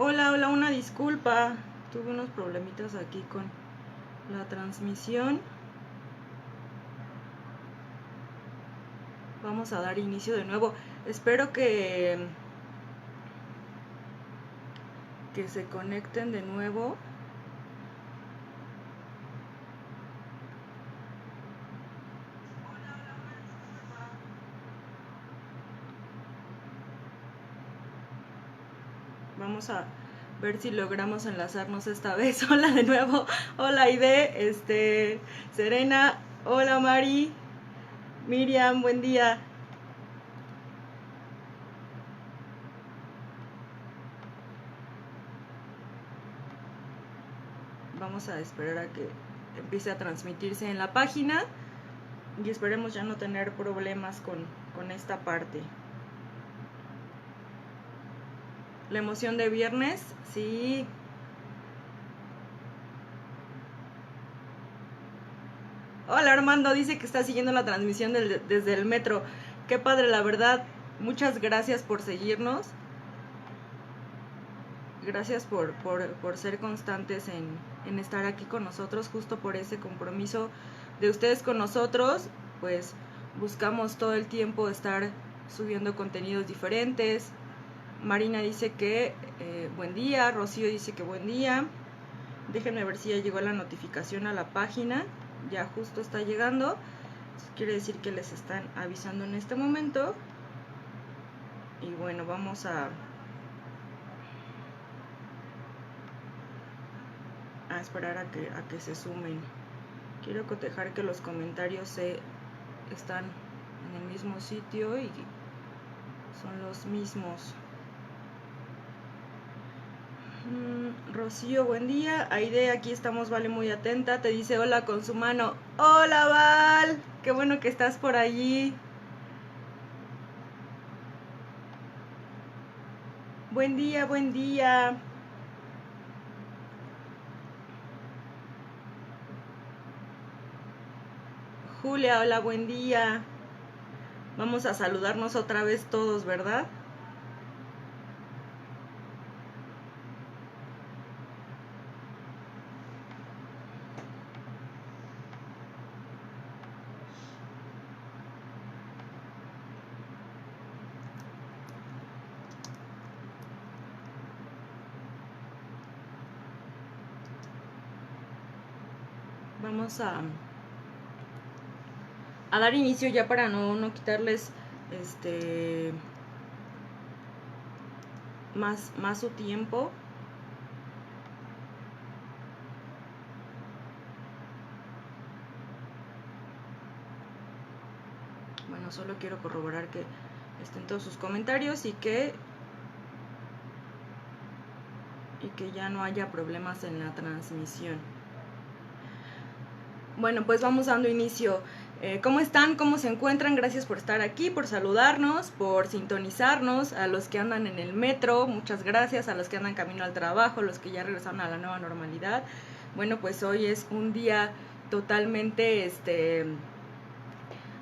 Hola, hola, una disculpa. Tuve unos problemitas aquí con la transmisión. Vamos a dar inicio de nuevo. Espero que se conecten de nuevo. Vamos a ver si logramos enlazarnos esta vez. Hola de nuevo. Hola Aide, Serena. Hola Mari. Miriam, buen día. Vamos a esperar a que empiece a transmitirse en la página y esperemos ya no tener problemas con esta parte. La emoción de viernes, sí. Hola Armando, dice que está siguiendo la transmisión desde el metro. Qué padre, la verdad. Muchas gracias por seguirnos. Gracias por ser constantes en estar aquí con nosotros, justo por ese compromiso de ustedes con nosotros. Pues buscamos todo el tiempo estar subiendo contenidos diferentes. Marina dice que buen día. Rocío dice que buen día. Déjenme ver si ya llegó la notificación a la página. Ya justo está llegando. Quiere decir que les están avisando en este momento. Y bueno, vamos a esperar a que se sumen. Quiero cotejar que los comentarios están en el mismo sitio y son los mismos. Rocío, buen día. Aide, aquí estamos, Vale, muy atenta. Te dice hola con su mano. Hola, Val. Qué bueno que estás por allí. Buen día, buen día. Julia, hola, buen día. Vamos a saludarnos otra vez todos, ¿verdad? Vamos a dar inicio ya para no quitarles más su tiempo. Bueno, solo quiero corroborar que estén todos sus comentarios y que ya no haya problemas en la transmisión. Bueno, pues vamos dando inicio. ¿Cómo están? ¿Cómo se encuentran? Gracias por estar aquí, por saludarnos, por sintonizarnos. A los que andan en el metro, muchas gracias. A los que andan camino al trabajo, los que ya regresaron a la nueva normalidad. Bueno, pues hoy es un día totalmente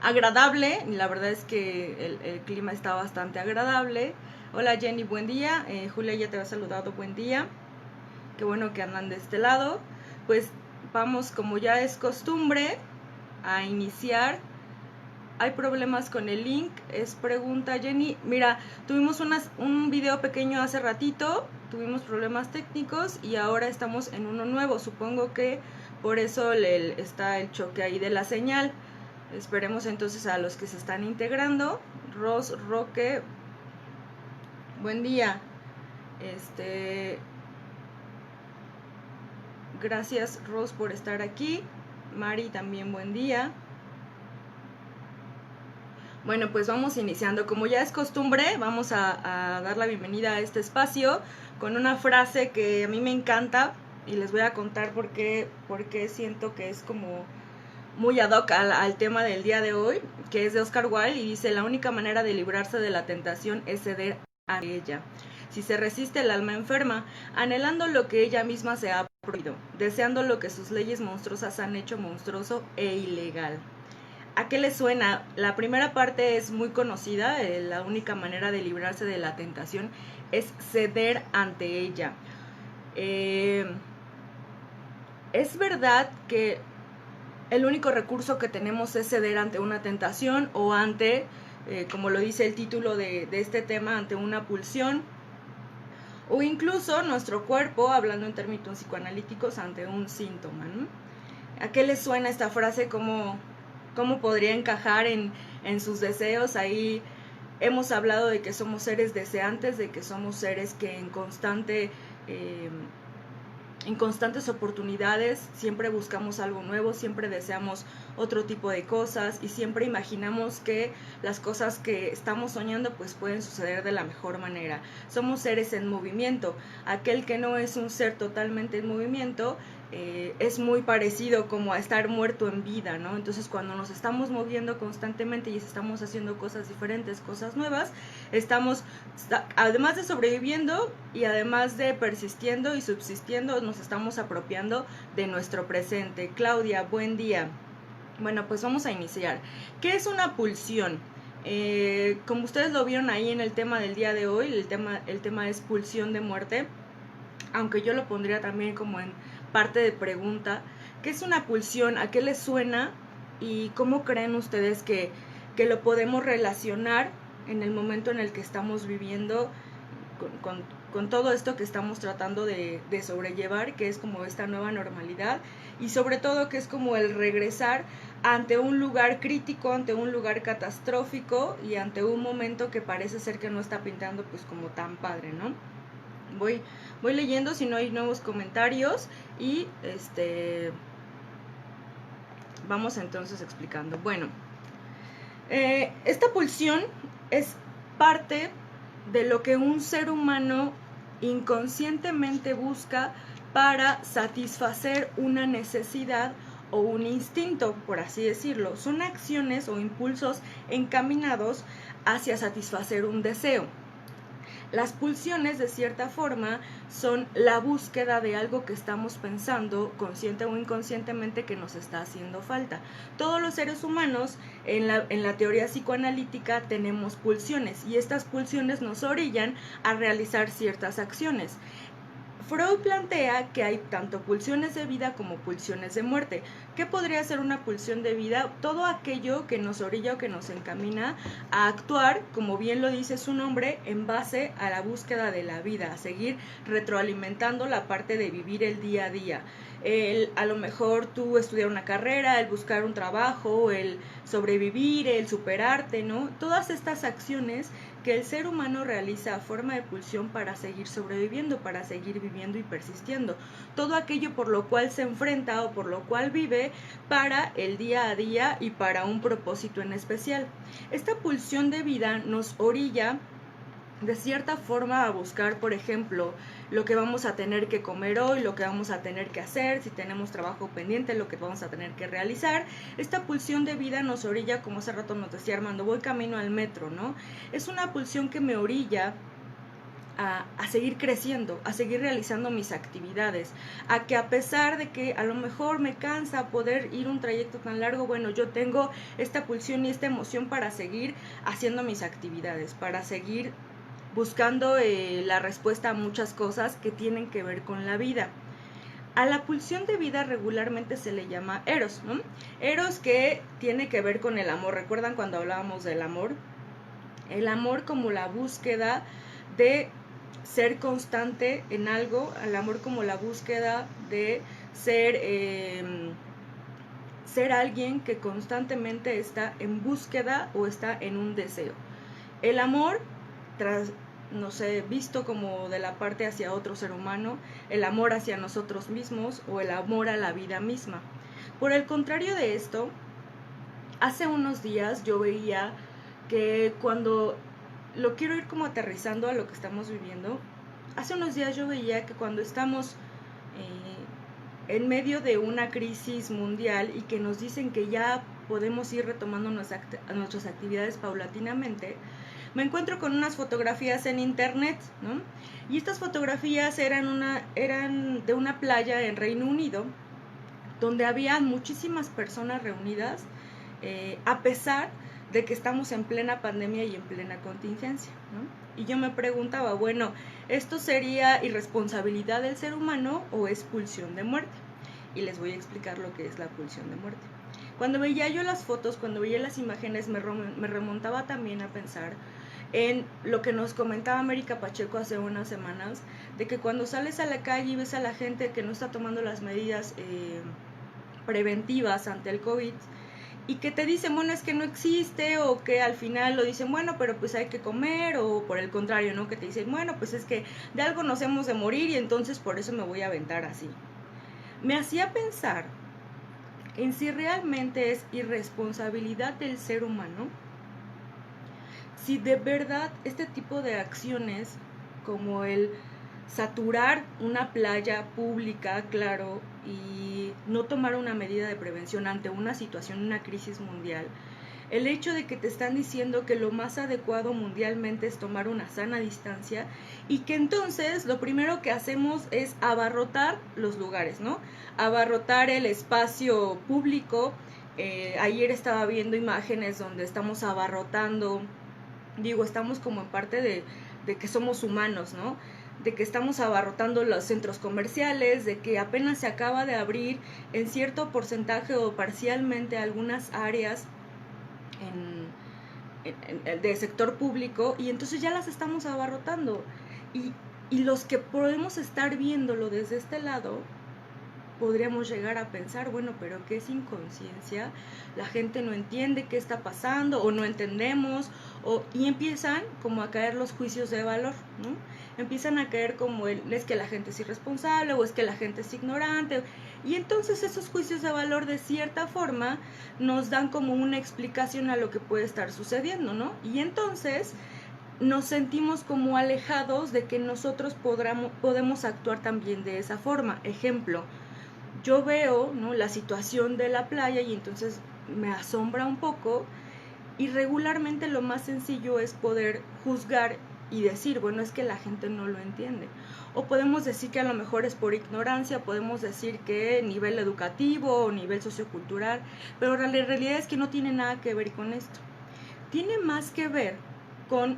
agradable. La verdad es que el clima está bastante agradable. Hola Jenny, buen día. Julia ya te ha saludado, buen día. Qué bueno que andan de este lado. Pues vamos, como ya es costumbre, a iniciar. Hay problemas con el link, es pregunta Jenny. Mira, tuvimos un video pequeño hace ratito, tuvimos problemas técnicos y ahora estamos en uno nuevo. Supongo que por eso está el choque ahí de la señal. Esperemos entonces a los que se están integrando. Roque, buen día. Gracias Ros por estar aquí. Mari también buen día. Bueno, pues vamos iniciando. Como ya es costumbre, vamos a dar la bienvenida a este espacio con una frase que a mí me encanta y les voy a contar por qué siento que es como muy ad hoc al tema del día de hoy, que es de Oscar Wilde y dice: la única manera de librarse de la tentación es ceder a ella. Si se resiste el alma enferma, anhelando lo que ella misma se ha prohibido, deseando lo que sus leyes monstruosas han hecho monstruoso e ilegal. ¿A qué le suena? La primera parte es muy conocida, la única manera de librarse de la tentación es ceder ante ella. Es verdad que el único recurso que tenemos es ceder ante una tentación o ante, como lo dice el título de este tema, ante una pulsión, o incluso nuestro cuerpo, hablando en términos psicoanalíticos, ante un síntoma, ¿no? ¿A qué les suena esta frase? ¿Cómo podría encajar en sus deseos? Ahí hemos hablado de que somos seres deseantes, de que somos seres que en constantes oportunidades siempre buscamos algo nuevo, siempre deseamos otro tipo de cosas y siempre imaginamos que las cosas que estamos soñando pues pueden suceder de la mejor manera. Somos seres en movimiento. Aquel que no es un ser totalmente en movimiento es muy parecido como a estar muerto en vida, ¿no? Entonces cuando nos estamos moviendo constantemente y estamos haciendo cosas diferentes, cosas nuevas, estamos, además de sobreviviendo y además de persistiendo y subsistiendo, nos estamos apropiando de nuestro presente. Claudia, buen día. Bueno, pues vamos a iniciar. ¿Qué es una pulsión? Como ustedes lo vieron ahí en el tema del día de hoy, el tema es pulsión de muerte, aunque yo lo pondría también como en parte de pregunta. ¿Qué es una pulsión? ¿A qué les suena? ¿Y cómo creen ustedes que lo podemos relacionar en el momento en el que estamos viviendo con todo esto que estamos tratando de sobrellevar, que es como esta nueva normalidad, y sobre todo que es como el regresar ante un lugar crítico, ante un lugar catastrófico y ante un momento que parece ser que no está pintando pues como tan padre, ¿no? Voy leyendo si no hay nuevos comentarios y vamos entonces explicando. Bueno, esta pulsión es parte de lo que un ser humano inconscientemente busca para satisfacer una necesidad o un instinto, por así decirlo. Son acciones o impulsos encaminados hacia satisfacer un deseo. Las pulsiones, de cierta forma, son la búsqueda de algo que estamos pensando, consciente o inconscientemente, que nos está haciendo falta. Todos los seres humanos, en la teoría psicoanalítica, tenemos pulsiones, y estas pulsiones nos orillan a realizar ciertas acciones. Freud plantea que hay tanto pulsiones de vida como pulsiones de muerte. ¿Qué podría ser una pulsión de vida? Todo aquello que nos orilla o que nos encamina a actuar, como bien lo dice su nombre, en base a la búsqueda de la vida, a seguir retroalimentando la parte de vivir el día a día. A lo mejor tú estudiar una carrera, el buscar un trabajo, el sobrevivir, el superarte, ¿no? Todas estas acciones que el ser humano realiza a forma de pulsión para seguir sobreviviendo, para seguir viviendo y persistiendo. Todo aquello por lo cual se enfrenta o por lo cual vive para el día a día y para un propósito en especial. Esta pulsión de vida nos orilla de cierta forma a buscar, por ejemplo, lo que vamos a tener que comer hoy, lo que vamos a tener que hacer, si tenemos trabajo pendiente, lo que vamos a tener que realizar. Esta pulsión de vida nos orilla, como hace rato nos decía Armando, voy camino al metro, ¿no? Es una pulsión que me orilla a seguir creciendo, a seguir realizando mis actividades, a que a pesar de que a lo mejor me cansa poder ir un trayecto tan largo, bueno, yo tengo esta pulsión y esta emoción para seguir haciendo mis actividades, para seguir buscando la respuesta a muchas cosas que tienen que ver con la vida. A la pulsión de vida regularmente se le llama eros, ¿no? Eros, que tiene que ver con el amor. ¿Recuerdan cuando hablábamos del amor? El amor como la búsqueda de ser constante en algo, el amor como la búsqueda de ser alguien que constantemente está en búsqueda o está en un deseo. El amor, no sé, visto como de la parte hacia otro ser humano, el amor hacia nosotros mismos o el amor a la vida misma. Por el contrario de esto, hace unos días yo veía que cuando lo quiero ir como aterrizando a lo que estamos viviendo, hace unos días yo veía que cuando estamos en medio de una crisis mundial y que nos dicen que ya podemos ir retomando nuestras actividades paulatinamente, me encuentro con unas fotografías en internet, ¿no? Y estas fotografías eran de una playa en Reino Unido, donde había muchísimas personas reunidas a pesar de que estamos en plena pandemia y en plena contingencia, ¿no? Y yo me preguntaba, bueno, ¿esto sería irresponsabilidad del ser humano o es pulsión de muerte? Y les voy a explicar lo que es la pulsión de muerte. Cuando veía yo las fotos, cuando veía las imágenes, me remontaba también a pensar en lo que nos comentaba América Pacheco hace unas semanas, de que cuando sales a la calle y ves a la gente que no está tomando las medidas preventivas ante el COVID, y que te dicen, bueno, es que no existe, o que al final lo dicen, bueno, pero pues hay que comer, o por el contrario, ¿no? Que te dicen, bueno, pues es que de algo nos hemos de morir y entonces por eso me voy a aventar así. Me hacía pensar en si realmente es irresponsabilidad del ser humano, si de verdad este tipo de acciones como el saturar una playa pública, claro, y no tomar una medida de prevención ante una situación, una crisis mundial, el hecho de que te están diciendo que lo más adecuado mundialmente es tomar una sana distancia y que entonces lo primero que hacemos es abarrotar los lugares, ¿no? Abarrotar el espacio público. Ayer estaba viendo imágenes donde estamos abarrotando, estamos como en parte de que somos humanos, ¿no? De que estamos abarrotando los centros comerciales, de que apenas se acaba de abrir en cierto porcentaje o parcialmente algunas áreas de sector público, y entonces ya las estamos abarrotando. Y los que podemos estar viéndolo desde este lado, podríamos llegar a pensar, bueno, pero ¿qué es inconsciencia? La gente no entiende qué está pasando, o no entendemos, y empiezan como a caer los juicios de valor, ¿no? Empiezan a caer como es que la gente es irresponsable, o es que la gente es ignorante, y entonces esos juicios de valor de cierta forma nos dan como una explicación a lo que puede estar sucediendo, ¿no? Y entonces nos sentimos como alejados de que nosotros podemos actuar también de esa forma. Ejemplo, yo veo, ¿no?, la situación de la playa y entonces me asombra un poco, y regularmente lo más sencillo es poder juzgar y decir, bueno, es que la gente no lo entiende. O podemos decir que a lo mejor es por ignorancia, podemos decir que nivel educativo o nivel sociocultural, pero la realidad es que no tiene nada que ver con esto. Tiene más que ver con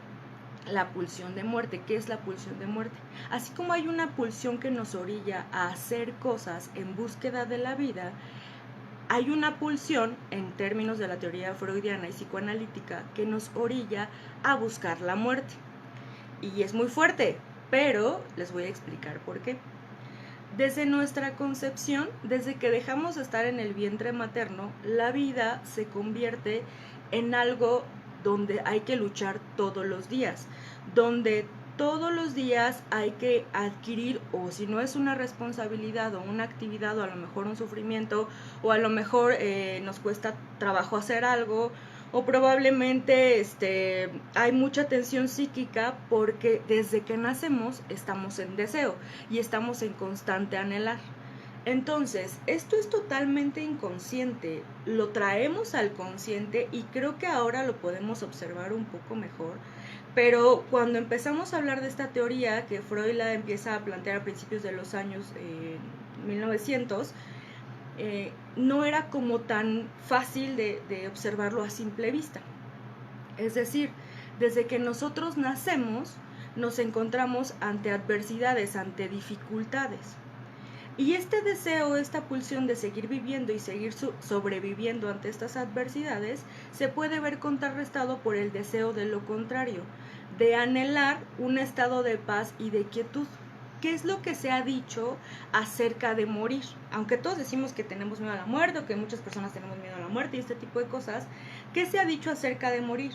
la pulsión de muerte. ¿Qué es la pulsión de muerte? Así como hay una pulsión que nos orilla a hacer cosas en búsqueda de la vida, hay una pulsión, en términos de la teoría freudiana y psicoanalítica, que nos orilla a buscar la muerte. Y es muy fuerte, pero les voy a explicar por qué. Desde nuestra concepción, desde que dejamos de estar en el vientre materno, la vida se convierte en algo donde hay que luchar todos los días, donde todos los días hay que adquirir, o si no es una responsabilidad o una actividad, o a lo mejor un sufrimiento, o a lo mejor nos cuesta trabajo hacer algo, o probablemente hay mucha tensión psíquica porque desde que nacemos estamos en deseo y estamos en constante anhelar. Entonces, esto es totalmente inconsciente, lo traemos al consciente y creo que ahora lo podemos observar un poco mejor, pero cuando empezamos a hablar de esta teoría que Freud la empieza a plantear a principios de los años 1900, no era como tan fácil de observarlo a simple vista. Es decir, desde que nosotros nacemos nos encontramos ante adversidades, ante dificultades. Y este deseo, esta pulsión de seguir viviendo y seguir sobreviviendo ante estas adversidades, se puede ver contrarrestado por el deseo de lo contrario, de anhelar un estado de paz y de quietud. ¿Qué es lo que se ha dicho acerca de morir? Aunque todos decimos que tenemos miedo a la muerte, o que muchas personas tenemos miedo a la muerte y este tipo de cosas, ¿qué se ha dicho acerca de morir?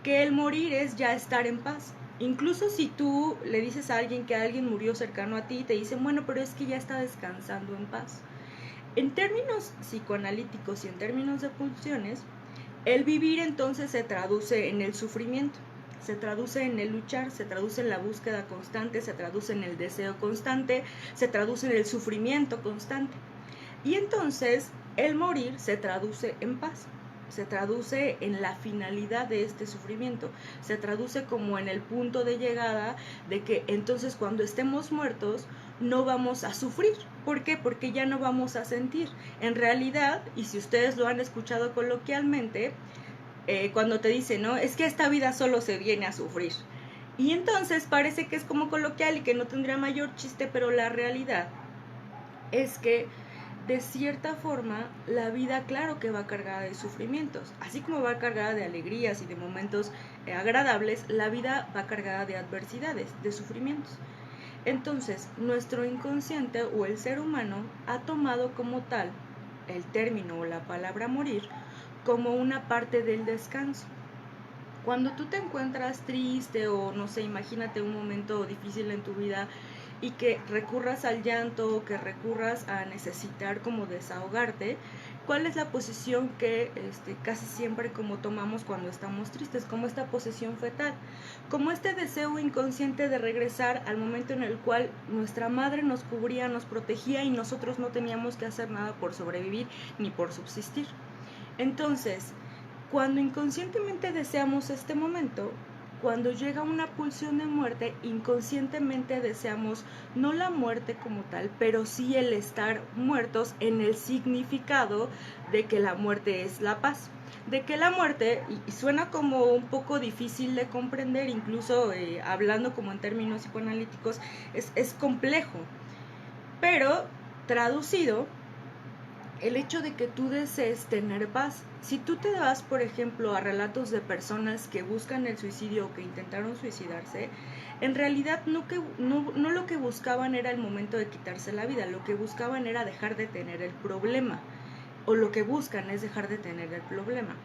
Que el morir es ya estar en paz. Incluso si tú le dices a alguien que alguien murió cercano a ti, te dicen, bueno, pero es que ya está descansando en paz. En términos psicoanalíticos y en términos de pulsiones, el vivir entonces se traduce en el sufrimiento, se traduce en el luchar, se traduce en la búsqueda constante, se traduce en el deseo constante, se traduce en el sufrimiento constante. Y entonces el morir se traduce en paz, se traduce en la finalidad de este sufrimiento, se traduce como en el punto de llegada de que entonces cuando estemos muertos no vamos a sufrir. ¿Por qué? Porque ya no vamos a sentir. En realidad, y si ustedes lo han escuchado coloquialmente, cuando te dicen, ¿no? Es que esta vida solo se viene a sufrir. Y entonces parece que es como coloquial y que no tendría mayor chiste, pero la realidad es que de cierta forma la vida claro que va cargada de sufrimientos, así como va cargada de alegrías y de momentos agradables, la vida va cargada de adversidades, de sufrimientos. Entonces, nuestro inconsciente o el ser humano ha tomado como tal el término o la palabra morir como una parte del descanso. Cuando tú te encuentras triste o no sé, imagínate un momento difícil en tu vida y que recurras al llanto o que recurras a necesitar como desahogarte, ¿cuál es la posición que casi siempre como tomamos cuando estamos tristes? Como esta posición fetal, como este deseo inconsciente de regresar al momento en el cual nuestra madre nos cubría, nos protegía y nosotros no teníamos que hacer nada por sobrevivir ni por subsistir. Entonces, cuando inconscientemente deseamos este momento, cuando llega una pulsión de muerte, inconscientemente deseamos no la muerte como tal, pero sí el estar muertos en el significado de que la muerte es la paz. De que la muerte, y suena como un poco difícil de comprender, incluso hablando como en términos psicoanalíticos, es complejo, pero traducido, el hecho de que tú desees tener paz. Si tú te vas, por ejemplo, a relatos de personas que buscan el suicidio o que intentaron suicidarse, en realidad no lo que buscaban era el momento de quitarse la vida, lo que buscaban era dejar de tener el problema, o lo que buscan es dejar de tener el problema.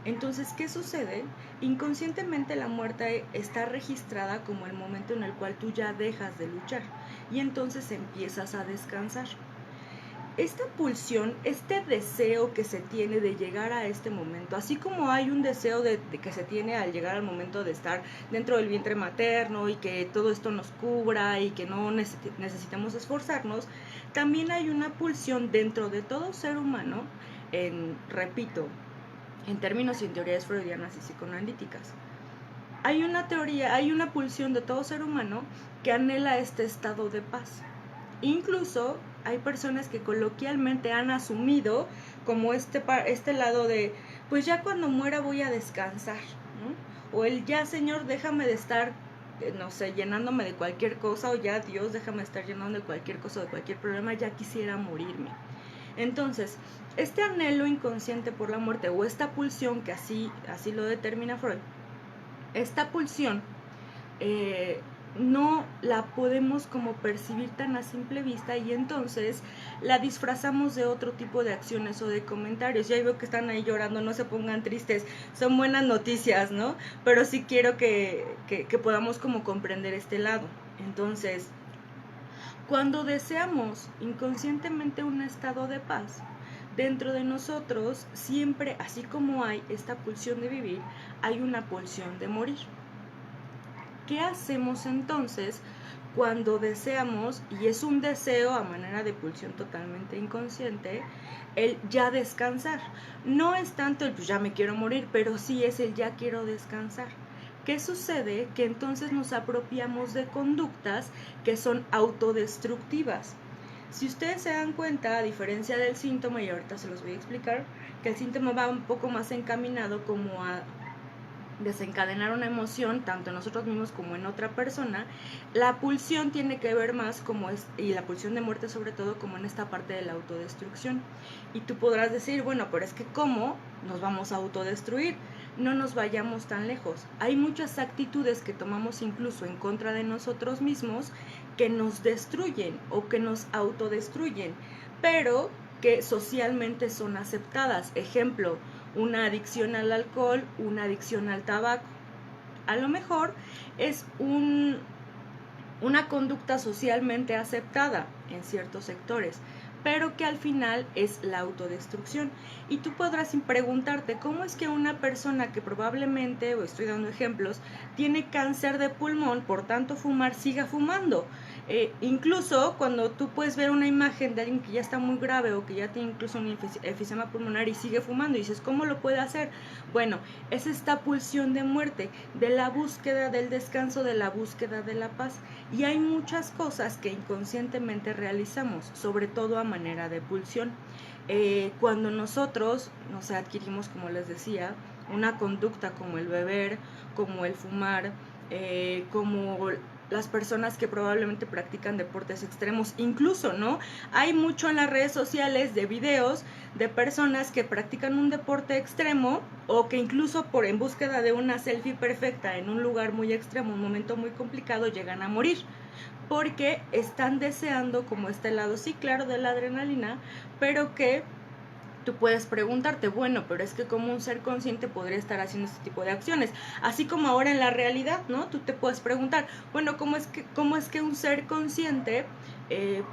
Entonces, ¿qué sucede? Inconscientemente la muerte está registrada como el momento en el cual tú ya dejas de luchar y entonces empiezas a descansar. Esta pulsión, este deseo que se tiene de llegar a este momento, así como hay un deseo de que se tiene al llegar al momento de estar dentro del vientre materno y que todo esto nos cubra y que no necesitamos esforzarnos, también hay una pulsión dentro de todo ser humano, repito, en términos y en teorías freudianas y psicoanalíticas. Hay una pulsión de todo ser humano que anhela este estado de paz. Incluso hay personas que coloquialmente han asumido como este lado de, pues ya cuando muera voy a descansar, ¿no? O el ya Señor déjame de estar, no sé, llenándome de cualquier cosa, o ya Dios déjame de estar llenando de cualquier cosa, de cualquier problema, ya quisiera morirme. Entonces, este anhelo inconsciente por la muerte o esta pulsión que así lo determina Freud, esta pulsión no la podemos como percibir tan a simple vista y entonces la disfrazamos de otro tipo de acciones o de comentarios. Ya veo que están ahí llorando, no se pongan tristes, son buenas noticias, ¿no? Pero sí quiero que podamos como comprender este lado. Entonces, cuando deseamos inconscientemente un estado de paz, dentro de nosotros siempre, así como hay esta pulsión de vivir, hay una pulsión de morir. ¿Qué hacemos entonces cuando deseamos, y es un deseo a manera de pulsión totalmente inconsciente, el ya descansar? No es tanto el pues ya me quiero morir, pero sí es el ya quiero descansar. ¿Qué sucede? Que entonces nos apropiamos de conductas que son autodestructivas. Si ustedes se dan cuenta, a diferencia del síntoma, y ahorita se los voy a explicar, que el síntoma va un poco más encaminado como a desencadenar una emoción tanto en nosotros mismos como en otra persona, la pulsión tiene que ver más y la pulsión de muerte sobre todo, como en esta parte de la autodestrucción. Y tú podrás decir, bueno, pero es que ¿cómo nos vamos a autodestruir? No nos vayamos tan lejos. Hay muchas actitudes que tomamos incluso en contra de nosotros mismos que nos destruyen o que nos autodestruyen, pero que socialmente son aceptadas. Ejemplo, una adicción al alcohol, una adicción al tabaco. A lo mejor es una conducta socialmente aceptada en ciertos sectores, pero que al final es la autodestrucción. Y tú podrás preguntarte, ¿cómo es que una persona que probablemente, o estoy dando ejemplos, tiene cáncer de pulmón, por tanto fumar, siga fumando? Incluso cuando tú puedes ver una imagen de alguien que ya está muy grave o que ya tiene incluso un enfisema pulmonar y sigue fumando, y dices, ¿cómo lo puede hacer? Bueno, es esta pulsión de muerte, de la búsqueda del descanso, de la búsqueda de la paz. Y hay muchas cosas que inconscientemente realizamos, sobre todo a manera de pulsión. Cuando nosotros, adquirimos, como les decía, una conducta como el beber, como el fumar, como las personas que probablemente practican deportes extremos, incluso, ¿no? Hay mucho en las redes sociales de videos de personas que practican un deporte extremo o que incluso en búsqueda de una selfie perfecta en un lugar muy extremo, un momento muy complicado, llegan a morir porque están deseando como este lado, sí, claro, de la adrenalina, pero que tú puedes preguntarte, bueno, pero es que como un ser consciente podría estar haciendo este tipo de acciones, así como ahora en la realidad, ¿no? Tú te puedes preguntar, bueno, ¿cómo es que un ser consciente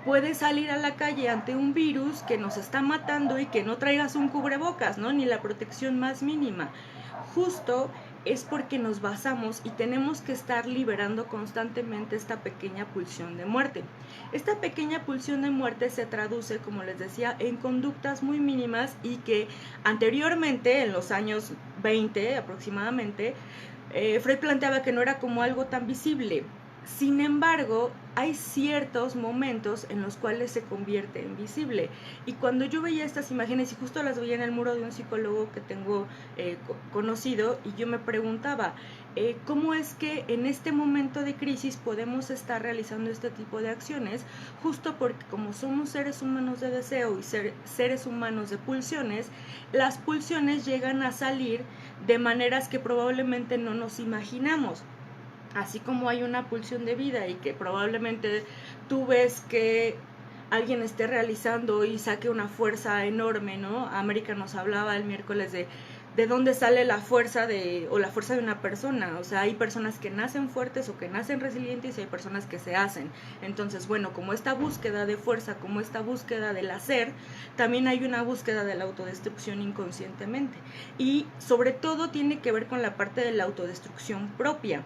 puede salir a la calle ante un virus que nos está matando y que no traigas un cubrebocas, ¿no? Ni la protección más mínima? Justo es porque nos basamos y tenemos que estar liberando constantemente esta pequeña pulsión de muerte. Esta pequeña pulsión de muerte se traduce, como les decía, en conductas muy mínimas y que anteriormente, en los años 20 aproximadamente, Freud planteaba que no era como algo tan visible. Sin embargo, hay ciertos momentos en los cuales se convierte en visible. Y cuando yo veía estas imágenes, y justo las veía en el muro de un psicólogo que tengo conocido, y yo me preguntaba, ¿cómo es que en este momento de crisis podemos estar realizando este tipo de acciones? Justo porque como somos seres humanos de deseo y seres humanos de pulsiones, las pulsiones llegan a salir de maneras que probablemente no nos imaginamos. Así como hay una pulsión de vida y que probablemente tú ves que alguien esté realizando y saque una fuerza enorme, ¿no? América nos hablaba el miércoles de dónde sale la fuerza de una persona. O sea, hay personas que nacen fuertes o que nacen resilientes y hay personas que se hacen. Entonces, bueno, como esta búsqueda de fuerza, como esta búsqueda del hacer, también hay una búsqueda de la autodestrucción inconscientemente. Y sobre todo tiene que ver con la parte de la autodestrucción propia.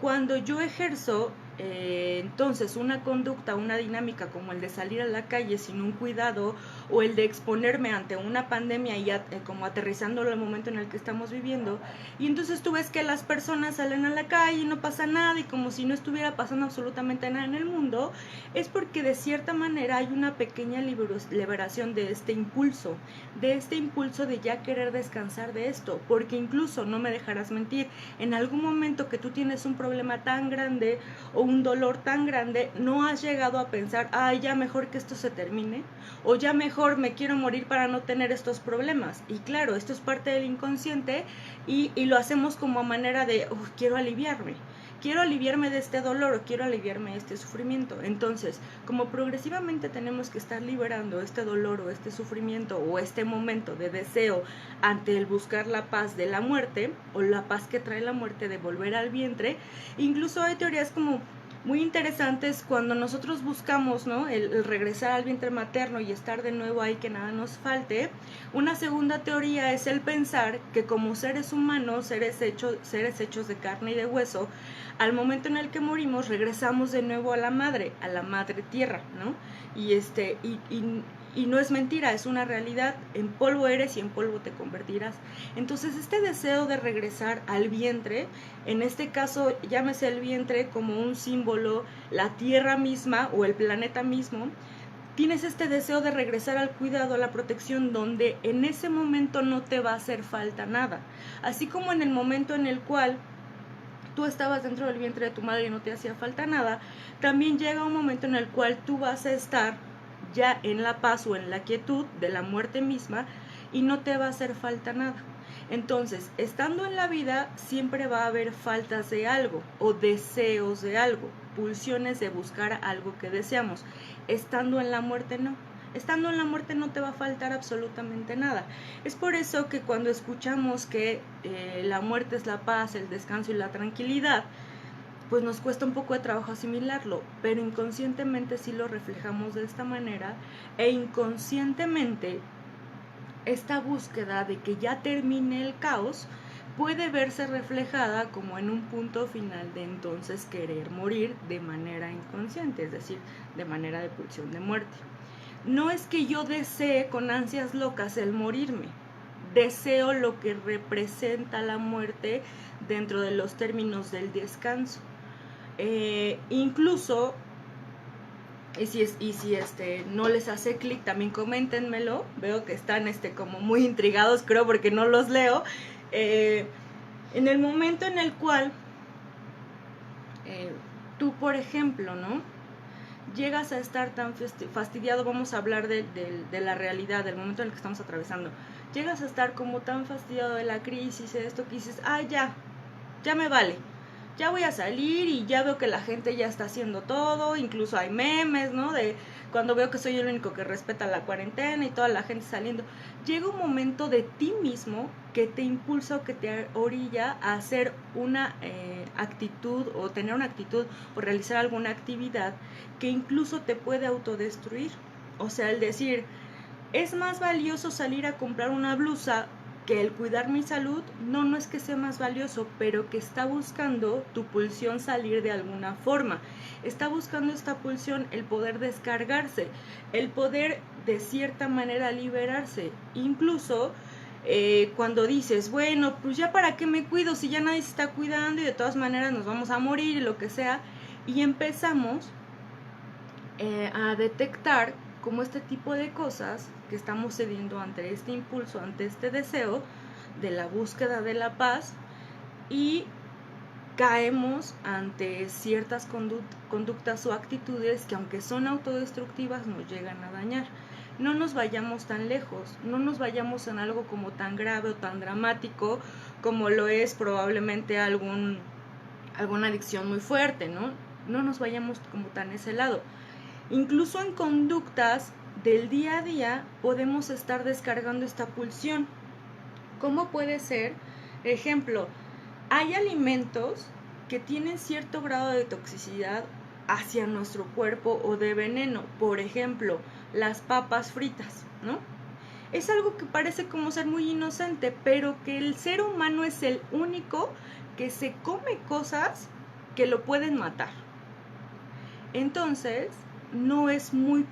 Cuando yo ejerzo entonces una conducta, una dinámica como el de salir a la calle sin un cuidado o el de exponerme ante una pandemia y como aterrizándolo al momento en el que estamos viviendo, y entonces tú ves que las personas salen a la calle y no pasa nada y como si no estuviera pasando absolutamente nada en el mundo, es porque de cierta manera hay una pequeña liberación de este impulso de ya querer descansar de esto, porque incluso, no me dejarás mentir, en algún momento que tú tienes un problema tan grande o un dolor tan grande, no has llegado a pensar, ay, ya mejor que esto se termine, o ya mejor me quiero morir para no tener estos problemas. Y claro, esto es parte del inconsciente y lo hacemos como a manera de, quiero aliviarme de este dolor o quiero aliviarme de este sufrimiento. Entonces, como progresivamente tenemos que estar liberando este dolor o este sufrimiento o este momento de deseo ante el buscar la paz de la muerte o la paz que trae la muerte de volver al vientre, incluso hay teorías como muy interesantes cuando nosotros buscamos, ¿no?, el regresar al vientre materno y estar de nuevo ahí, que nada nos falte. Una segunda teoría es el pensar que como seres humanos, seres hechos de carne y de hueso, al momento en el que morimos regresamos de nuevo a la madre tierra, ¿no? Y no es mentira, es una realidad. En polvo eres y en polvo te convertirás. Entonces este deseo de regresar al vientre, en este caso llámese el vientre como un símbolo, la tierra misma o el planeta mismo, tienes este deseo de regresar al cuidado, a la protección, donde en ese momento no te va a hacer falta nada. Así como en el momento en el cual tú estabas dentro del vientre de tu madre y no te hacía falta nada, también llega un momento en el cual tú vas a estar ya en la paz o en la quietud de la muerte misma y no te va a hacer falta nada. Entonces, estando en la vida siempre va a haber faltas de algo o deseos de algo, pulsiones de buscar algo que deseamos. Estando en la muerte no. Estando en la muerte no te va a faltar absolutamente nada. Es por eso que cuando escuchamos que la muerte es la paz, el descanso y la tranquilidad, pues nos cuesta un poco de trabajo asimilarlo, pero inconscientemente sí lo reflejamos de esta manera, e inconscientemente esta búsqueda de que ya termine el caos puede verse reflejada como en un punto final de entonces querer morir de manera inconsciente, es decir, de manera de pulsión de muerte. No es que yo desee con ansias locas el morirme, deseo lo que representa la muerte dentro de los términos del descanso. Incluso, y si no les hace clic, también coméntenmelo. Veo que están como muy intrigados, creo, porque no los leo. En el momento en el cual tú, por ejemplo, ¿no?, llegas a estar tan fastidiado, vamos a hablar de la realidad, del momento en el que estamos atravesando, llegas a estar como tan fastidiado de la crisis, de esto que dices, ya me vale, ya voy a salir y ya veo que la gente ya está haciendo todo, incluso hay memes, ¿no?, de cuando veo que soy el único que respeta la cuarentena y toda la gente saliendo. Llega un momento de ti mismo que te impulsa o que te orilla a hacer una actitud o tener una actitud o realizar alguna actividad que incluso te puede autodestruir. O sea, el decir, es más valioso salir a comprar una blusa que el cuidar mi salud. No es que sea más valioso, pero que está buscando tu pulsión salir de alguna forma. Está buscando esta pulsión el poder descargarse, el poder de cierta manera liberarse. Incluso cuando dices, bueno, pues ya para qué me cuido si ya nadie se está cuidando y de todas maneras nos vamos a morir y lo que sea, y empezamos a detectar como este tipo de cosas que estamos cediendo ante este impulso, ante este deseo de la búsqueda de la paz, y caemos ante ciertas conductas o actitudes que, aunque son autodestructivas, nos llegan a dañar. No nos vayamos tan lejos, no nos vayamos en algo como tan grave o tan dramático como lo es probablemente alguna adicción muy fuerte, ¿no? No nos vayamos como tan ese lado. Incluso en conductas del día a día podemos estar descargando esta pulsión. ¿Cómo puede ser? Ejemplo, hay alimentos que tienen cierto grado de toxicidad hacia nuestro cuerpo o de veneno. Por ejemplo, las papas fritas, ¿no? Es algo que parece como ser muy inocente, pero que el ser humano es el único que se come cosas que lo pueden matar. Entonces, no es muy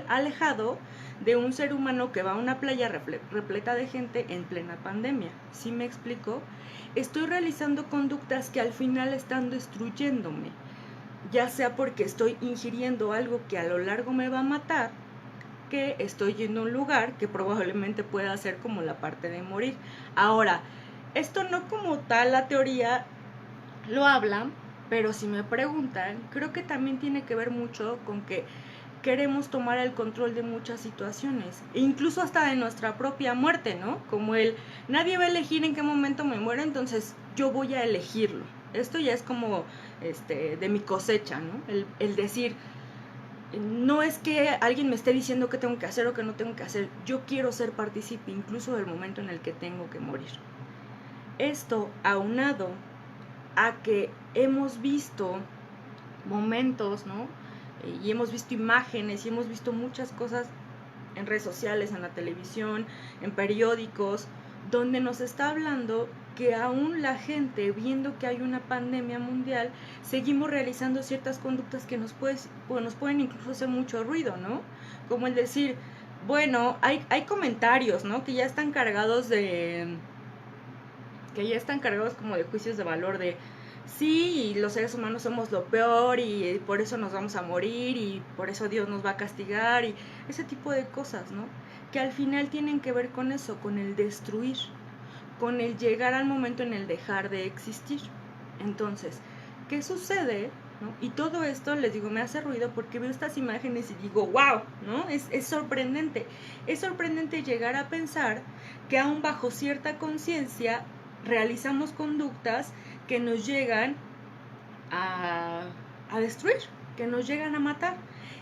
alejado de un ser humano que va a una playa repleta de gente en plena pandemia. ¿Sí me explico? Estoy realizando conductas que al final están destruyéndome, ya sea porque estoy ingiriendo algo que a lo largo me va a matar, que estoy yendo a un lugar que probablemente pueda ser como la parte de morir. Ahora, esto no como tal la teoría lo habla, pero si me preguntan, creo que también tiene que ver mucho con que queremos tomar el control de muchas situaciones, incluso hasta de nuestra propia muerte, ¿no? Como nadie va a elegir en qué momento me muero, entonces yo voy a elegirlo. Esto ya es como de mi cosecha, ¿no? El decir, no es que alguien me esté diciendo qué tengo que hacer o qué no tengo que hacer, yo quiero ser partícipe incluso del momento en el que tengo que morir. Esto aunado a que hemos visto momentos, ¿no?, y hemos visto imágenes y hemos visto muchas cosas en redes sociales, en la televisión, en periódicos, donde nos está hablando que aún la gente, viendo que hay una pandemia mundial, seguimos realizando ciertas conductas que nos pueden incluso hacer mucho ruido, ¿no? Como el decir, bueno, hay comentarios, ¿no?, que ya están cargados como de juicios de valor, de sí, los seres humanos somos lo peor y por eso nos vamos a morir y por eso Dios nos va a castigar, y ese tipo de cosas, ¿no?, que al final tienen que ver con eso, con el destruir, con el llegar al momento en el dejar de existir. Entonces, ¿qué sucede?, ¿no? Y todo esto, les digo, me hace ruido porque veo estas imágenes y digo, wow, ¿no? Es sorprendente. Es sorprendente llegar a pensar que aún bajo cierta conciencia realizamos conductas que nos llegan a destruir, que nos llegan a matar.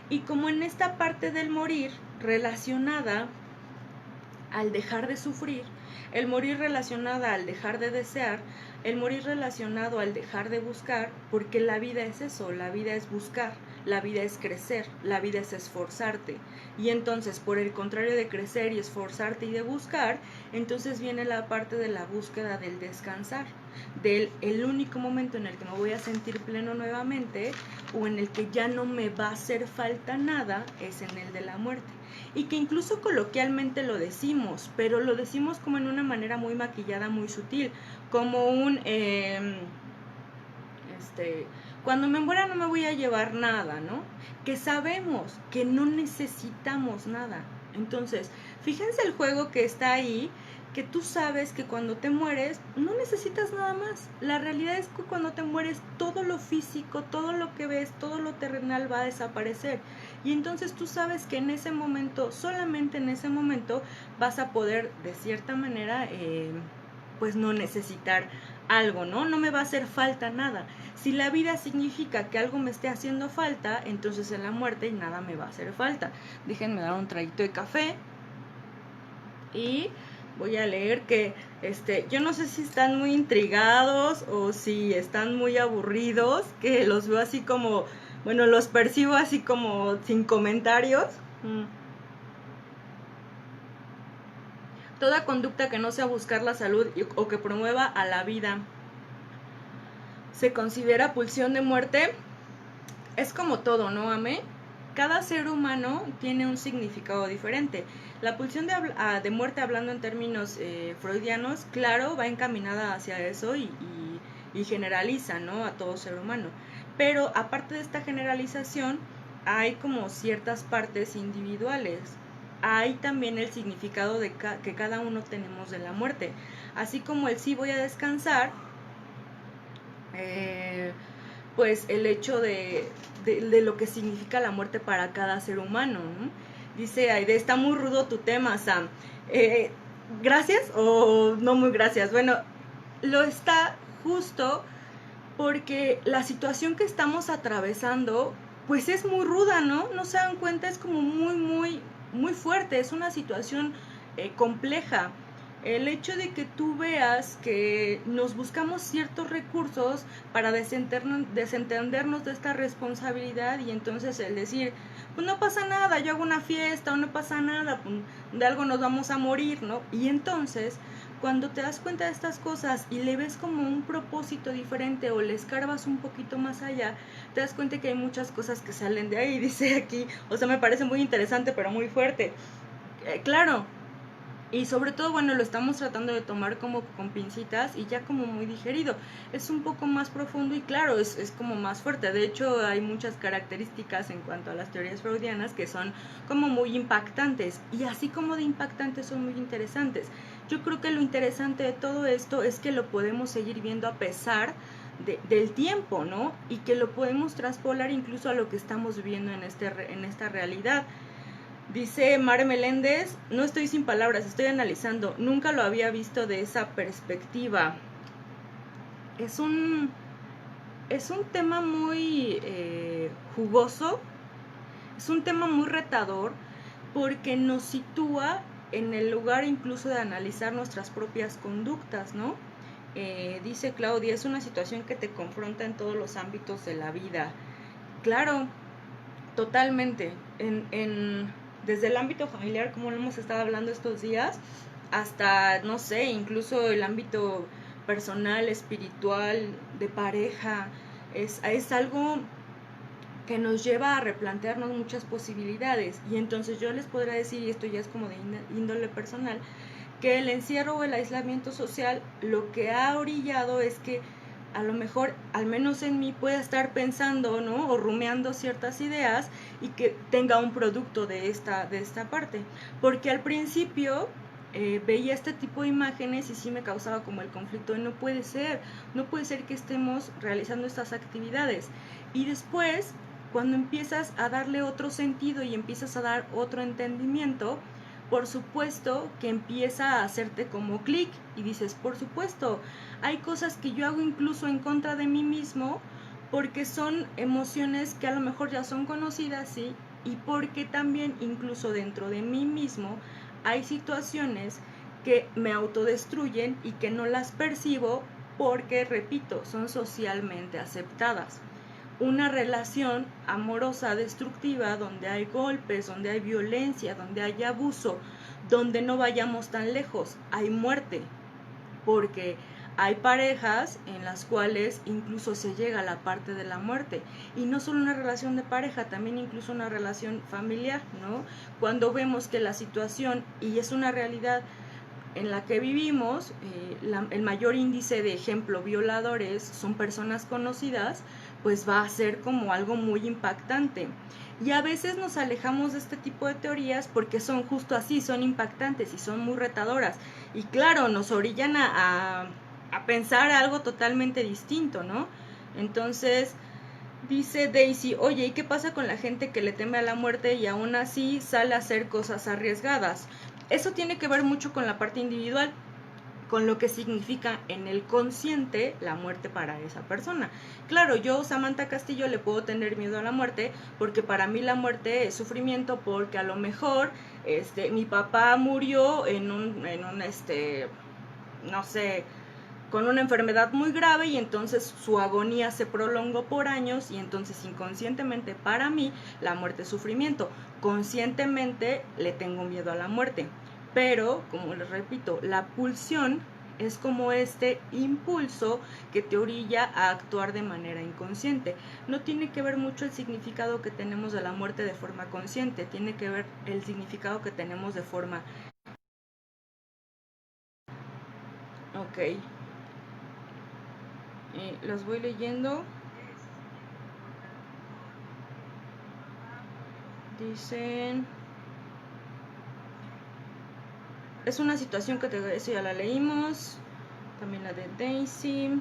Y como en esta parte del morir relacionada al dejar de sufrir, el morir relacionada al dejar de desear, el morir relacionado al dejar de buscar, porque la vida es eso, la vida es buscar, la vida es crecer, la vida es esforzarte. Y entonces, por el contrario de crecer y esforzarte y de buscar, entonces viene la parte de la búsqueda del descansar, del el único momento en el que me voy a sentir pleno nuevamente o en el que ya no me va a hacer falta nada, es en el de la muerte. Y que incluso coloquialmente lo decimos, pero lo decimos como en una manera muy maquillada, muy sutil, como un cuando me muera no me voy a llevar nada, ¿no? Que sabemos que no necesitamos nada. Entonces, fíjense el juego que está ahí, que tú sabes que cuando te mueres no necesitas nada más. La realidad es que cuando te mueres todo lo físico, todo lo que ves, todo lo terrenal va a desaparecer. Y entonces tú sabes que en ese momento, solamente en ese momento, vas a poder de cierta manera pues no necesitar algo, ¿no? No me va a hacer falta nada. Si la vida significa que algo me esté haciendo falta, entonces en la muerte nada me va a hacer falta. Déjenme dar un traguito de café y voy a leer que yo no sé si están muy intrigados o si están muy aburridos, que los veo así como, bueno, los percibo así como sin comentarios. Toda conducta que no sea buscar la salud o que promueva a la vida se considera pulsión de muerte. Es como todo, ¿no, Ame? Cada ser humano tiene un significado diferente. La pulsión de muerte, hablando en términos freudianos, claro, va encaminada hacia eso y generaliza, ¿no?, a todo ser humano. Pero aparte de esta generalización, hay como ciertas partes individuales. Hay también el significado de que cada uno tenemos de la muerte. Así como el sí voy a descansar, pues el hecho de lo que significa la muerte para cada ser humano, ¿no? Dice Aide, está muy rudo tu tema, Sam. ¿Gracias o no muy gracias? Bueno, lo está justo porque la situación que estamos atravesando, pues es muy ruda, ¿no? No se dan cuenta, es como muy fuerte, es una situación compleja. El hecho de que tú veas que nos buscamos ciertos recursos para desentendernos de esta responsabilidad y entonces el decir, pues no pasa nada, yo hago una fiesta o no pasa nada, pues de algo nos vamos a morir, ¿no? Y entonces, cuando te das cuenta de estas cosas y le ves como un propósito diferente o le escarbas un poquito más allá, te das cuenta que hay muchas cosas que salen de ahí, dice aquí, o sea, me parece muy interesante pero muy fuerte. Claro. Y sobre todo, bueno, lo estamos tratando de tomar como con pincitas y ya como muy digerido. Es un poco más profundo y claro, es como más fuerte. De hecho, hay muchas características en cuanto a las teorías freudianas que son como muy impactantes. Y así como de impactantes son muy interesantes. Yo creo que lo interesante de todo esto es que lo podemos seguir viendo a pesar del tiempo, ¿no? Y que lo podemos traspolar incluso a lo que estamos viviendo en esta realidad. Dice Mare Meléndez, no estoy sin palabras, estoy analizando, nunca lo había visto de esa perspectiva. Es un tema muy jugoso, es un tema muy retador, porque nos sitúa en el lugar incluso de analizar nuestras propias conductas, ¿no? Dice Claudia, es una situación que te confronta en todos los ámbitos de la vida. Claro, totalmente. Desde el ámbito familiar, como lo hemos estado hablando estos días, hasta, no sé, incluso el ámbito personal, espiritual, de pareja, es algo que nos lleva a replantearnos muchas posibilidades. Y entonces yo les podría decir, y esto ya es como de índole personal, que el encierro o el aislamiento social lo que ha orillado es que a lo mejor, al menos en mí, pueda estar pensando, ¿no?, o rumiando ciertas ideas y que tenga un producto de esta parte. Porque al principio veía este tipo de imágenes y sí me causaba como el conflicto de no puede ser que estemos realizando estas actividades. Y después, cuando empiezas a darle otro sentido y empiezas a dar otro entendimiento, por supuesto que empieza a hacerte como clic y dices, por supuesto, hay cosas que yo hago incluso en contra de mí mismo porque son emociones que a lo mejor ya son conocidas, ¿sí? Y porque también incluso dentro de mí mismo hay situaciones que me autodestruyen y que no las percibo porque, repito, son socialmente aceptadas. Una relación amorosa destructiva donde hay golpes, donde hay violencia, donde hay abuso, donde no vayamos tan lejos, hay muerte, porque hay parejas en las cuales incluso se llega a la parte de la muerte, y no solo una relación de pareja, también incluso una relación familiar, ¿no? Cuando vemos que la situación, y es una realidad en la que vivimos, el mayor índice de ejemplo violadores son personas conocidas, pues va a ser como algo muy impactante. Y a veces nos alejamos de este tipo de teorías porque son justo así, son impactantes y son muy retadoras. Y claro, nos orillan a pensar algo totalmente distinto, ¿no? Entonces, dice Daisy, oye, ¿y qué pasa con la gente que le teme a la muerte y aún así sale a hacer cosas arriesgadas? Eso tiene que ver mucho con la parte individual, con lo que significa en el consciente la muerte para esa persona. Claro, yo, Samantha Castillo, le puedo tener miedo a la muerte porque para mí la muerte es sufrimiento, porque a lo mejor mi papá murió en un no sé, con una enfermedad muy grave, y entonces su agonía se prolongó por años, y entonces inconscientemente para mí la muerte es sufrimiento. Conscientemente le tengo miedo a la muerte, pero como les repito, la pulsión es como este impulso que te orilla a actuar de manera inconsciente. No tiene que ver mucho el significado que tenemos de la muerte de forma consciente, tiene que ver el significado que tenemos de forma... Ok. Los voy leyendo. Dicen, es una situación que eso ya la leímos. También la de Daisy.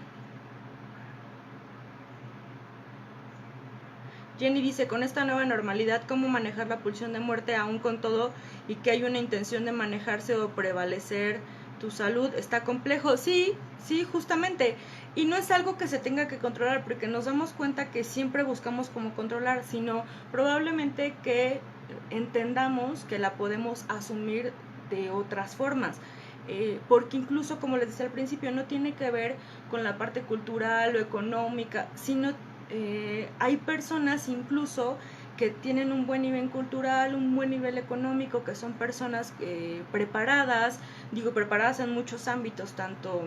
Jenny dice, con esta nueva normalidad, ¿cómo manejar la pulsión de muerte aún con todo y que hay una intención de manejarse o prevalecer tu salud? Está complejo. Sí, sí, justamente. Y no es algo que se tenga que controlar, porque nos damos cuenta que siempre buscamos cómo controlar, sino probablemente que entendamos que la podemos asumir de otras formas. Porque incluso, como les decía al principio, no tiene que ver con la parte cultural o económica, sino hay personas incluso que tienen un buen nivel cultural, un buen nivel económico, que son personas preparadas, digo preparadas en muchos ámbitos, tanto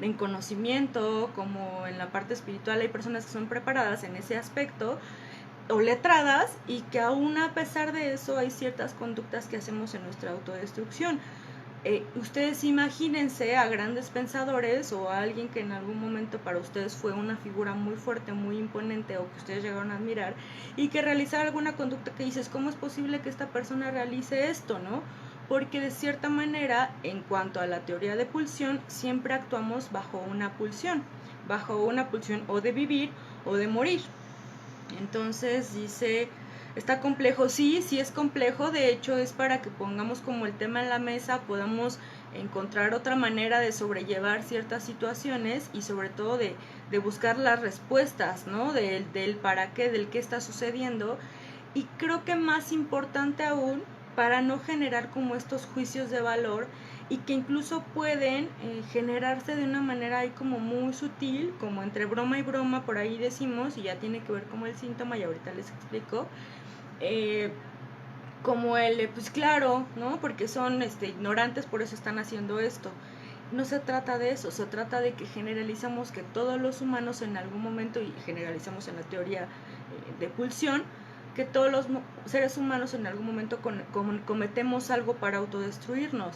en conocimiento como en la parte espiritual. Hay personas que son preparadas en ese aspecto o letradas, y que aún a pesar de eso hay ciertas conductas que hacemos en nuestra autodestrucción. Ustedes imagínense a grandes pensadores o a alguien que en algún momento para ustedes fue una figura muy fuerte, muy imponente, o que ustedes llegaron a admirar, y que realizara alguna conducta que dices, ¿cómo es posible que esta persona realice esto, no? Porque de cierta manera, en cuanto a la teoría de pulsión, siempre actuamos bajo una pulsión o de vivir o de morir. Entonces dice, está complejo. Sí, sí es complejo. De hecho, es para que pongamos como el tema en la mesa, podamos encontrar otra manera de sobrellevar ciertas situaciones, y sobre todo de buscar las respuestas, ¿no? Del para qué, del qué está sucediendo. Y creo que más importante aún, para no generar como estos juicios de valor, y que incluso pueden generarse de una manera ahí como muy sutil, como entre broma y broma, por ahí decimos, y ya tiene que ver como el síntoma, y ahorita les explico, como pues claro, ¿no? Porque son ignorantes, por eso están haciendo esto. No se trata de eso, se trata de que generalizamos que todos los humanos en algún momento, y generalizamos en la teoría de pulsión, que todos los seres humanos en algún momento cometemos algo para autodestruirnos.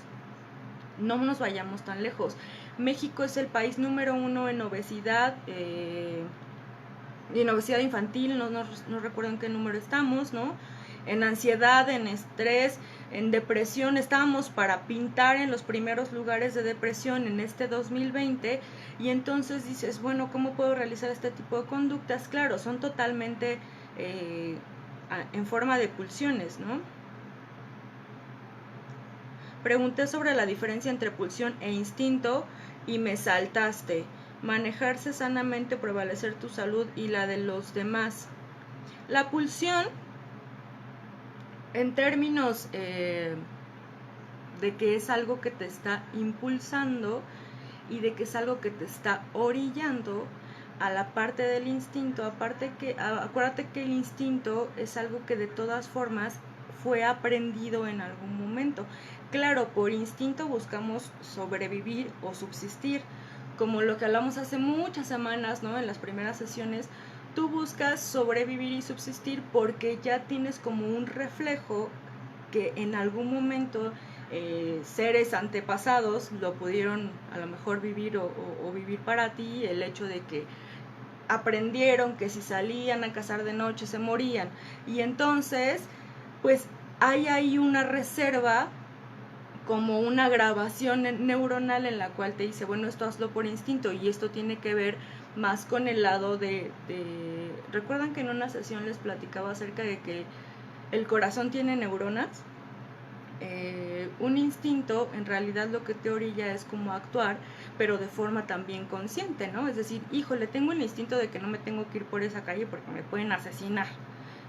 No nos vayamos tan lejos. México es el país número 1 en obesidad, en obesidad infantil, no recuerdo en qué número estamos, ¿no? En ansiedad, en estrés, en depresión. Estábamos para pintar en los primeros lugares de depresión en este 2020, y entonces dices, bueno, ¿cómo puedo realizar este tipo de conductas? Claro, son totalmente en forma de pulsiones, ¿no? Pregunté sobre la diferencia entre pulsión e instinto y me saltaste. Manejarse sanamente, prevalecer tu salud y la de los demás. La pulsión, en términos de que es algo que te está impulsando, y de que es algo que te está orillando a la parte del instinto. Acuérdate que el instinto es algo que de todas formas fue aprendido en algún momento. Claro, por instinto buscamos sobrevivir o subsistir, como lo que hablamos hace muchas semanas, ¿no? En las primeras sesiones, tú buscas sobrevivir y subsistir porque ya tienes como un reflejo que en algún momento seres antepasados lo pudieron a lo mejor vivir o vivir para ti, el hecho de que aprendieron que si salían a cazar de noche se morían, y entonces pues hay ahí una reserva, como una grabación neuronal en la cual te dice, bueno, esto hazlo por instinto, y esto tiene que ver más con el lado ¿recuerdan que en una sesión les platicaba acerca de que el corazón tiene neuronas? Un instinto en realidad lo que te orilla es como actuar, pero de forma también consciente, ¿no? Es decir, híjole, tengo el instinto de que no me tengo que ir por esa calle porque me pueden asesinar,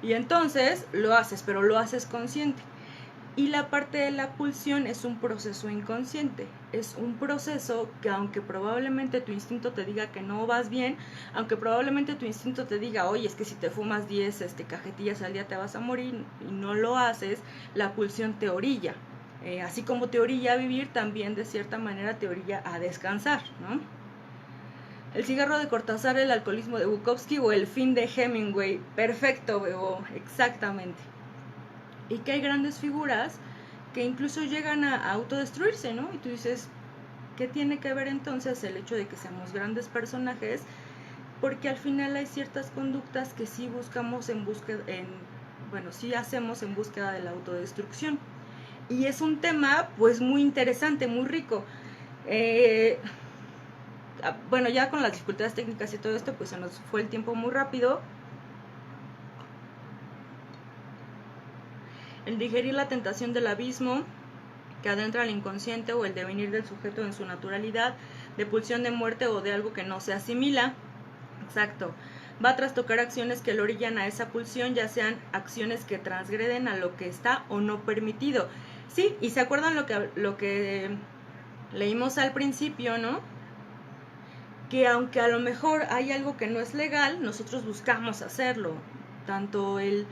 y entonces lo haces, pero lo haces consciente. Y la parte de la pulsión es un proceso inconsciente, es un proceso que aunque probablemente tu instinto te diga que no vas bien, aunque probablemente tu instinto te diga, oye, es que si te fumas 10 cajetillas al día te vas a morir, y no lo haces, la pulsión te orilla. Así como te orilla a vivir, también de cierta manera te orilla a descansar, ¿no? El cigarro de Cortázar, el alcoholismo de Bukowski o el fin de Hemingway. Perfecto, Bebo, exactamente. Y que hay grandes figuras que incluso llegan a autodestruirse, ¿no? Y tú dices, ¿qué tiene que ver entonces el hecho de que seamos grandes personajes? Porque al final hay ciertas conductas que sí buscamos sí hacemos en búsqueda de la autodestrucción. Y es un tema pues muy interesante, muy rico. Bueno, ya con las dificultades técnicas y todo esto, pues se nos fue el tiempo muy rápido. El digerir la tentación del abismo que adentra al inconsciente, o el devenir del sujeto en su naturalidad, de pulsión de muerte o de algo que no se asimila. Exacto. Va a trastocar acciones que lo orillan a esa pulsión, ya sean acciones que transgreden a lo que está o no permitido. Sí, y se acuerdan lo que leímos al principio, ¿no? Que aunque a lo mejor hay algo que no es legal, nosotros buscamos hacerlo. Tanto el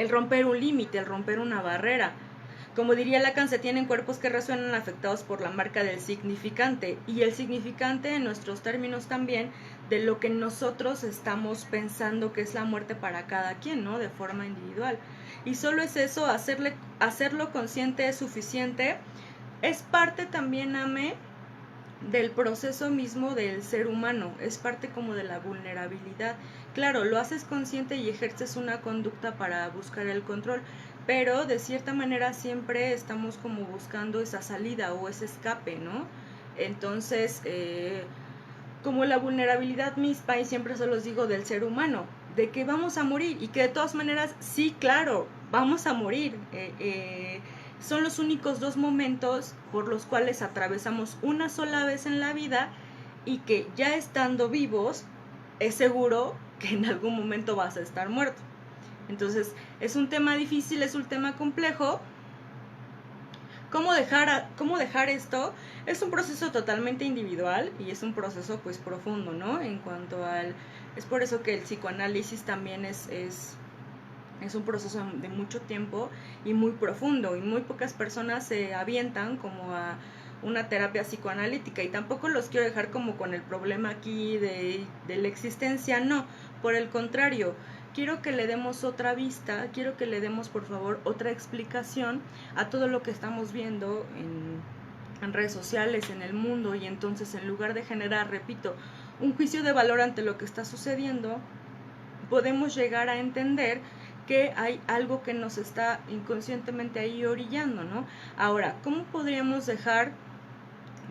romper un límite, el romper una barrera. Como diría Lacan, se tienen cuerpos que resuenan afectados por la marca del significante, y el significante en nuestros términos también de lo que nosotros estamos pensando que es la muerte para cada quien, ¿no? De forma individual. Y solo es eso, hacerlo consciente es suficiente. Es parte también, Ame, del proceso mismo del ser humano, es parte como de la vulnerabilidad. Claro, lo haces consciente y ejerces una conducta para buscar el control, pero de cierta manera siempre estamos como buscando esa salida o ese escape, ¿no? Entonces, como la vulnerabilidad misma, y siempre se los digo, del ser humano, de que vamos a morir, y que de todas maneras, sí, claro, vamos a morir. Son los únicos dos momentos por los cuales atravesamos una sola vez en la vida, y que ya estando vivos es seguro que en algún momento vas a estar muerto. Entonces es un tema difícil, es un tema complejo. ¿Cómo dejar esto? Es un proceso totalmente individual y es un proceso pues profundo, ¿no? Es por eso que el psicoanálisis también es un proceso de mucho tiempo y muy profundo, y muy pocas personas se avientan como a una terapia psicoanalítica, y tampoco los quiero dejar como con el problema aquí de la existencia, no, por el contrario, quiero que le demos otra vista, quiero que le demos por favor otra explicación a todo lo que estamos viendo en redes sociales, en el mundo, y entonces en lugar de generar, repito, un juicio de valor ante lo que está sucediendo, podemos llegar a entender que hay algo que nos está inconscientemente ahí orillando, ¿no? Ahora, ¿cómo podríamos dejar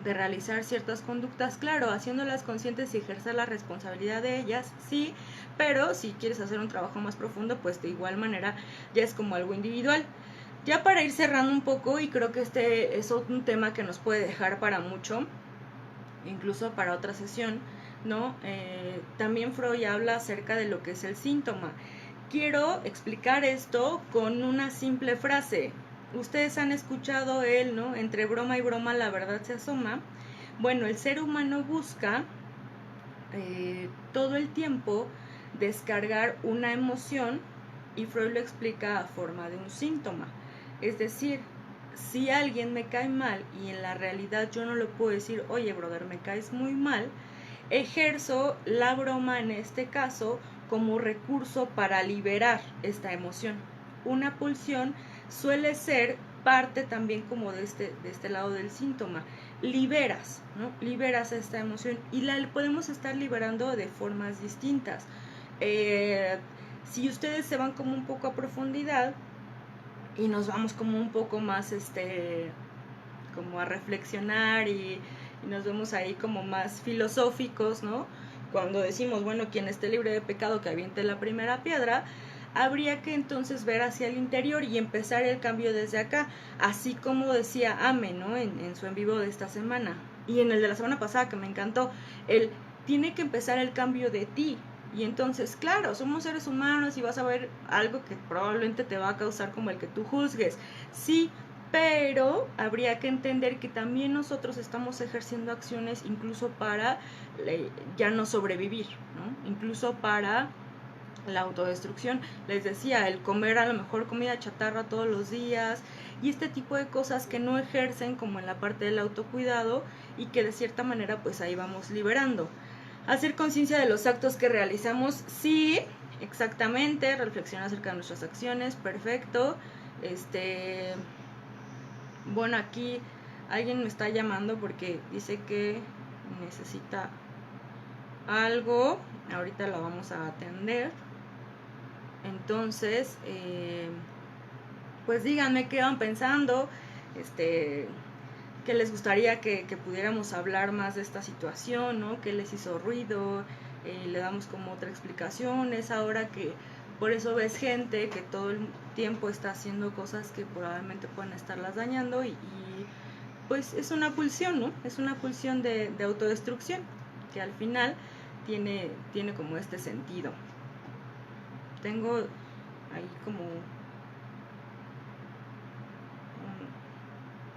de realizar ciertas conductas? Claro, haciéndolas conscientes y ejercer la responsabilidad de ellas, sí, pero si quieres hacer un trabajo más profundo, pues de igual manera ya es como algo individual. Ya para ir cerrando un poco, y creo que este es un tema que nos puede dejar para mucho, incluso para otra sesión, ¿no? También Freud habla acerca de lo que es el síntoma. Quiero explicar esto con una simple frase: ustedes han escuchado él, ¿no? Entre broma y broma la verdad se asoma. Bueno, el ser humano busca todo el tiempo descargar una emoción, y Freud lo explica a forma de un síntoma. Es decir, si alguien me cae mal y en la realidad yo no le puedo decir, oye brother, me caes muy mal, ejerzo la broma en este caso como recurso para liberar esta emoción. Una pulsión suele ser parte también como de este lado del síntoma. Liberas, ¿no? Liberas esta emoción y la podemos estar liberando de formas distintas. Si ustedes se van como un poco a profundidad y nos vamos como un poco más como a reflexionar y nos vemos ahí como más filosóficos, ¿no? Cuando decimos, bueno, quien esté libre de pecado que aviente la primera piedra, habría que entonces ver hacia el interior y empezar el cambio desde acá, así como decía Ame, ¿no? En su en vivo de esta semana y en el de la semana pasada que me encantó, tiene que empezar el cambio de ti. Y entonces, claro, somos seres humanos y vas a ver algo que probablemente te va a causar como el que tú juzgues. Sí, pero habría que entender que también nosotros estamos ejerciendo acciones incluso para ya no sobrevivir, ¿no? Incluso para la autodestrucción. Les decía, el comer a lo mejor comida chatarra todos los días y este tipo de cosas que no ejercen como en la parte del autocuidado y que de cierta manera pues ahí vamos liberando. Hacer conciencia de los actos que realizamos, sí, exactamente, reflexionar acerca de nuestras acciones, perfecto. Bueno, aquí alguien me está llamando porque dice que necesita algo, ahorita lo vamos a atender. Entonces, pues díganme qué van pensando, que les gustaría que pudiéramos hablar más de esta situación, ¿no? ¿Qué les hizo ruido? Le damos como otra explicación. Es ahora que por eso ves gente que todo el tiempo está haciendo cosas que probablemente pueden estarlas dañando y pues es una pulsión, ¿no? Es una pulsión de autodestrucción que al final tiene como este sentido. Tengo ahí como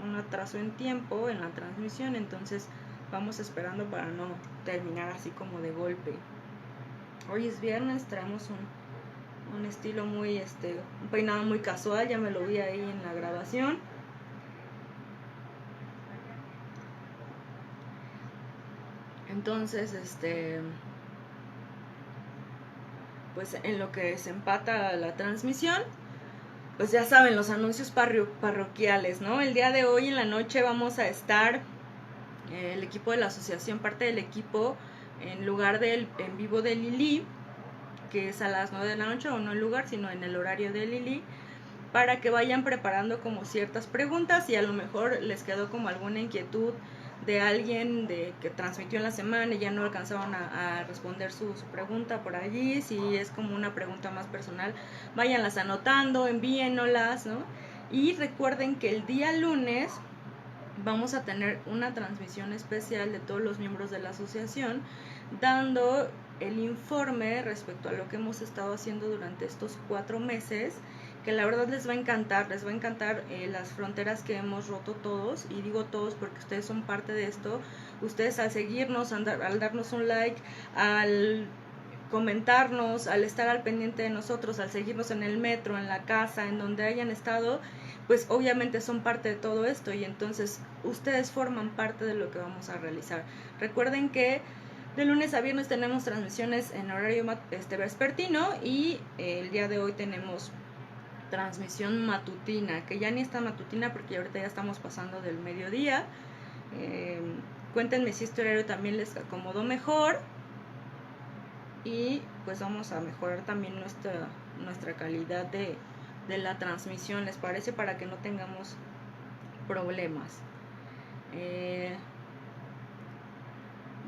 un atraso en tiempo en la transmisión, entonces vamos esperando para no terminar así como de golpe. Hoy es viernes, traemos un estilo muy, un peinado muy casual, ya me lo vi ahí en la grabación. Entonces, pues en lo que se empata la transmisión, pues ya saben, los anuncios parroquiales, ¿no? El día de hoy en la noche vamos a estar el equipo de la asociación, parte del equipo, en lugar del en vivo de Lili, que es a las 9 de la noche, o no en lugar, sino en el horario de Lili, para que vayan preparando como ciertas preguntas y a lo mejor les quedó como alguna inquietud de alguien que transmitió en la semana y ya no alcanzaban a responder su pregunta por allí. Si es como una pregunta más personal, váyanlas anotando, envíennolas, ¿no? Y recuerden que el día lunes vamos a tener una transmisión especial de todos los miembros de la asociación dando el informe respecto a lo que hemos estado haciendo durante estos 4 meses, que la verdad les va a encantar las fronteras que hemos roto todos, y digo todos porque ustedes son parte de esto. Ustedes al seguirnos, al darnos un like, al comentarnos, al estar al pendiente de nosotros, al seguirnos en el metro, en la casa, en donde hayan estado, pues obviamente son parte de todo esto y entonces ustedes forman parte de lo que vamos a realizar. Recuerden que de lunes a viernes tenemos transmisiones en horario vespertino y el día de hoy tenemos transmisión matutina, que ya ni está matutina porque ahorita ya estamos pasando del mediodía. Cuéntenme si este horario también les acomodó mejor y pues vamos a mejorar también nuestra calidad de la transmisión, ¿les parece? Para que no tengamos problemas.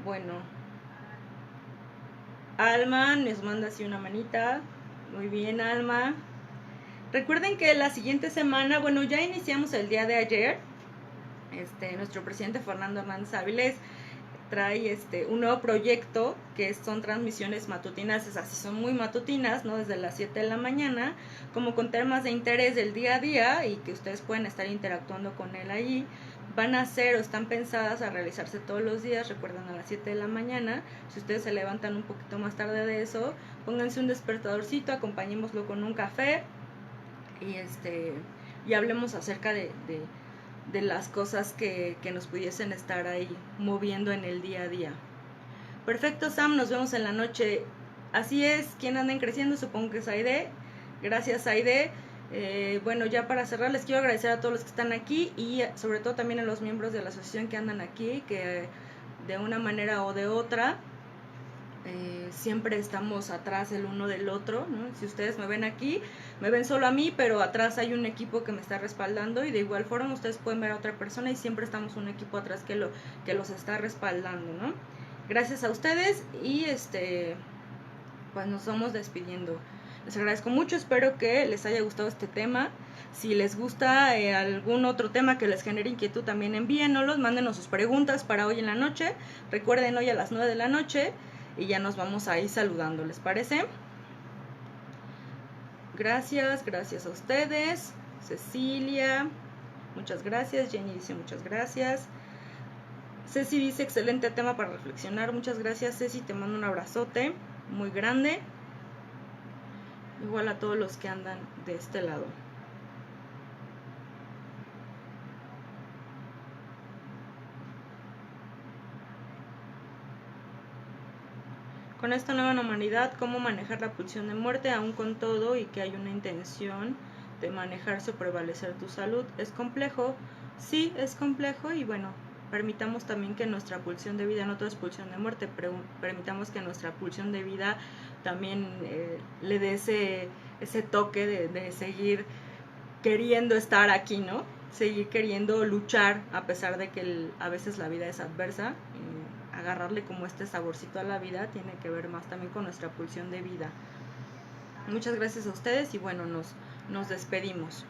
Bueno, Alma nos manda así una manita. Muy bien, Alma. Recuerden que la siguiente semana, bueno, ya iniciamos el día de ayer. Nuestro presidente Fernando Hernández Áviles trae un nuevo proyecto que son transmisiones matutinas, es así, son muy matutinas, ¿no? Desde las 7 de la mañana, como con temas de interés del día a día y que ustedes pueden estar interactuando con él allí. Van a ser o están pensadas a realizarse todos los días, recuerden, a las 7 de la mañana. Si ustedes se levantan un poquito más tarde de eso, pónganse un despertadorcito, acompañémoslo con un café y hablemos acerca de las cosas que nos pudiesen estar ahí moviendo en el día a día. Perfecto, Sam, nos vemos en la noche. Así es, ¿quién andan creciendo? Supongo que es Aide. Gracias, Aide. Bueno, ya para cerrar, les quiero agradecer a todos los que están aquí y sobre todo también a los miembros de la asociación que andan aquí, que de una manera o de otra siempre estamos atrás el uno del otro, ¿no? Si ustedes me ven aquí, me ven solo a mí, pero atrás hay un equipo que me está respaldando y de igual forma ustedes pueden ver a otra persona y siempre estamos un equipo atrás que los está respaldando, ¿no? Gracias a ustedes y pues nos vamos despidiendo. Les agradezco mucho, espero que les haya gustado este tema. Si les gusta algún otro tema que les genere inquietud, también envíennos, mándenos sus preguntas para hoy en la noche. Recuerden, hoy a las 9 de la noche y ya nos vamos a ir saludando, ¿les parece? Gracias a ustedes. Cecilia, muchas gracias. Jenny dice muchas gracias. Ceci dice excelente tema para reflexionar. Muchas gracias, Ceci, te mando un abrazote muy grande. Igual a todos los que andan de este lado. Con esta nueva humanidad, ¿cómo manejar la pulsión de muerte aún con todo y que hay una intención de manejarse o prevalecer tu salud? ¿Es complejo? Sí, es complejo y bueno, permitamos también que nuestra pulsión de vida, no todo es pulsión de muerte, permitamos que nuestra pulsión de vida también le dé ese toque de seguir queriendo estar aquí, ¿no? Seguir queriendo luchar a pesar de que a veces la vida es adversa. Agarrarle como este saborcito a la vida tiene que ver más también con nuestra pulsión de vida. Muchas gracias a ustedes y bueno, nos despedimos.